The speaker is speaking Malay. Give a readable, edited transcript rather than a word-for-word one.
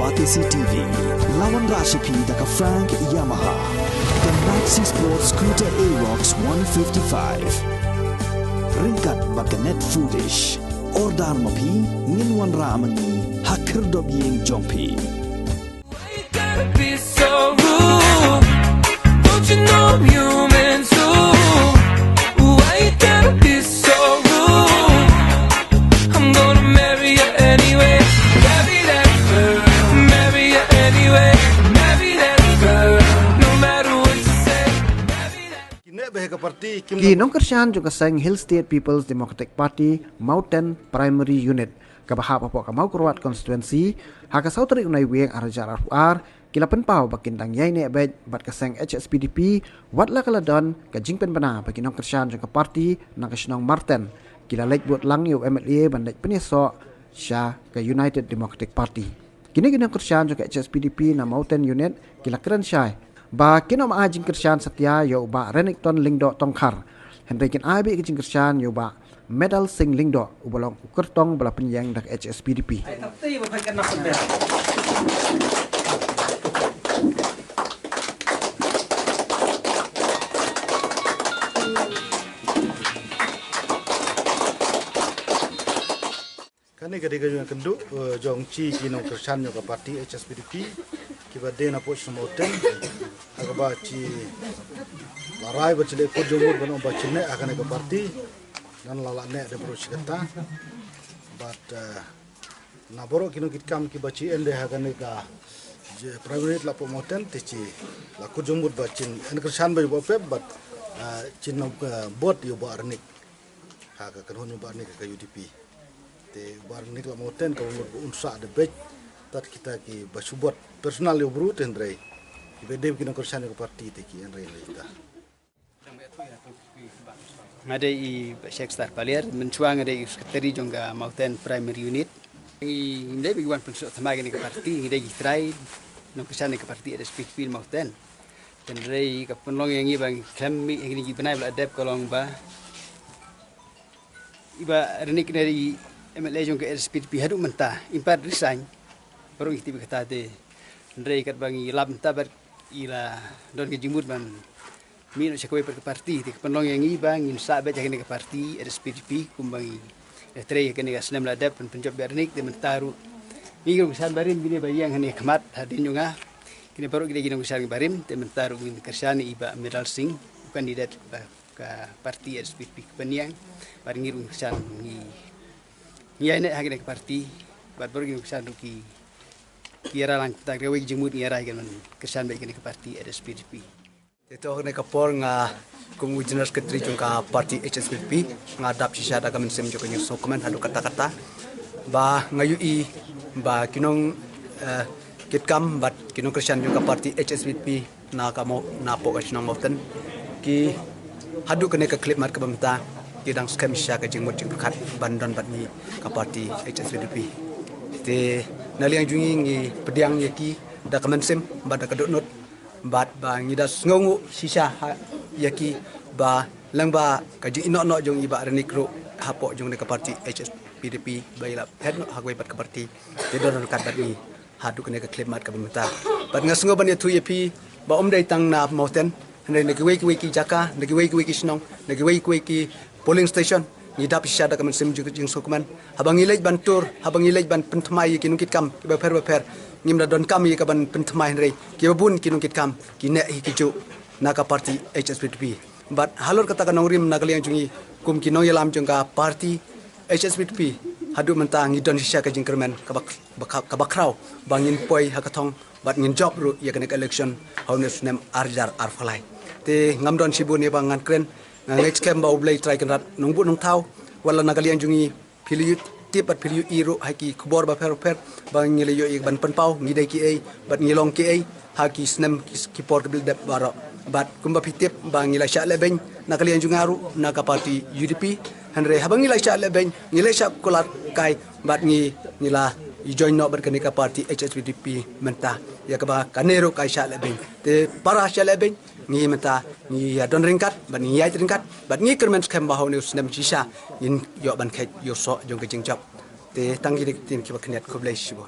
Batisi TV, lawan Rashipi daka Frank Yamaha, the Maxi Sports Scooter Aerox 155. Ringkat baganet foodish, ordar mapi, nginwan ramani, hakir dobyeng jompi. Why you gotta be so rude? Don't you know I'm human too? Why you gotta be so rude? I'm gonna marry you anyway. Marry that girl. Marry you anyway. Marry that girl. No matter what you say. Marry that. Kinong Kersyan juga sang Hill State People's Democratic Party Mountain Primary Unit kabahap apa kamau kuruat konstituensi haka sautri unai weng arajar ar kila penpau bakin tang yai ne bet bat kaseng HSPDP watla kala don ka jingpen bana bakinong Kersyan juga parti na kasinong Martin kila lek buat lang yu MLA bandai peneso sya ka United Democratic Party kini kinong Kersyan juga HSPDP na Mountain Unit kila keren syai ba kino maajing Kersyan Satya yo ba Renington Lingdo Tongkar Henry kin abi kijing Kersyan yo ba Medal Sing Lingdo ubolong ukertong bala penyang dak HSPDP. Kani gede gede kenduk jong chi kinong Kersyan yo ka parti HSPDP kiba de na poch moten agaba chi larai bacile ko jomur ban omba chine akan ka parti dan lala ne de bro chikata but na boro kinong kitkam ki bachi ende akan ka primary la promoten tichi la ko jomur bacin en Kersyan ba yo pe but chin bot yo ba arnik ha ka kan honyo ba arnik ka UDP te bar nik la moten ka umur unsa de bet tat kita ki basubot personal yo bro tendre ki bedem kinong Kersyan ko parti te ki enre kita ada i Sheikh Star Palier mencuang ada i sekretari jongga Mountain Primary Unit i ndai biguan pensuk tamaga ni ke parti ndai try no kesane ke parti ada speed Mountain dan rei ka penlong yang i bang kami yang ni benai bla adep kolong ba iba renik dari MLA jongga speed hadu mentah impar resign baru ikti kata de ndai kat bang i lab tabar ila don ke jimut ban Mino sa kaway ke parti, di kapanlong yang ibang, yung sabi sa kanila parti, RSPDP, kumbangi, tray kanila senam ladap, penjob bernik, di mentaru. Minggu kesan barim, bini bayang hani kemat, hadin yung nga, kini baru kita ginong kesan barim, di mentaru ng Kersyan iba Medal Sing, kandidat ke parti RSPDP kepaniang, baring ngirung kesan ngiya na hagin ke parti, baru ginong kesan ruki, kira lang tak rewi jemut ngira hagin Kersyan baik ke parti RSPDP. Ito ne kapor nga kung general secretary jung ka party HSPDP nga dap sisa da kamen sem joko nyuso komen hadu kata-kata ba ngayu i ba kinong kitkam bat kinong Kersyan jung ka party HSPDP na kamo na po kasinong mountain ki hadu kene ka clip mar ka bamta kidang skam sisa ka jing mojing kat bandon bat ni ka party HSPDP te naliang jungi ngi pediang yaki da kamen sem ba da kadut bat ba ngida ngongu sisa yaki ba langba kaji inok nok jong iba renikro hapok jong ka parti HSPDP baila head no hagway pat ka parti te don kat bat ni hadu kene ka claim mat ka bumta bat ngasngo ban yetu yepi ba dai tang na mountain ne wei ki jaka ne wei ki snong ne wei ki polling station ni dap syada ka mensim jing sokuman habang ilej ban tur habang ilej ban pentmai kinung kitkam ba per ngimda don kami ka ban pentmai rei ki babun kinung kitkam ki ne hi kiju naka parti HSPDP but halor kata kanong rim nagaliang jungi kum kinong yalam jungka parti HSPDP hadu mentang idon sisya ka jingkermen ka bakraw bangin poi hakathong bat ngin job ru ya kene election haunes nem arjar arfalai te ngamdon sibu ne bangan kren next camp ba oblay try kan rat nungbu nung thau wala nagaliang jungi piliu tipat piliu iru haki kubor ba per bang ngile yo ban penpau ngidai ki ai bat ngilong ki ai haki snem ki por bil dep baro bat kumba pitip bang ngila sya lebeng nakalian jungaru naka parti UDP hanre habang ngila sya lebeng ngila sya kulat kai bat ngila join no berkene ka parti HSPDP menta ya ka ba kanero kai sya lebeng te para sya lebeng ngi menta ngi ya don ringkat ban ngi ya ringkat bat ngi kermen skam bahau ne snem sisa in yo ban kai yo so jong ke jingchap te tangi dik tin ki ba knet ko blai shibon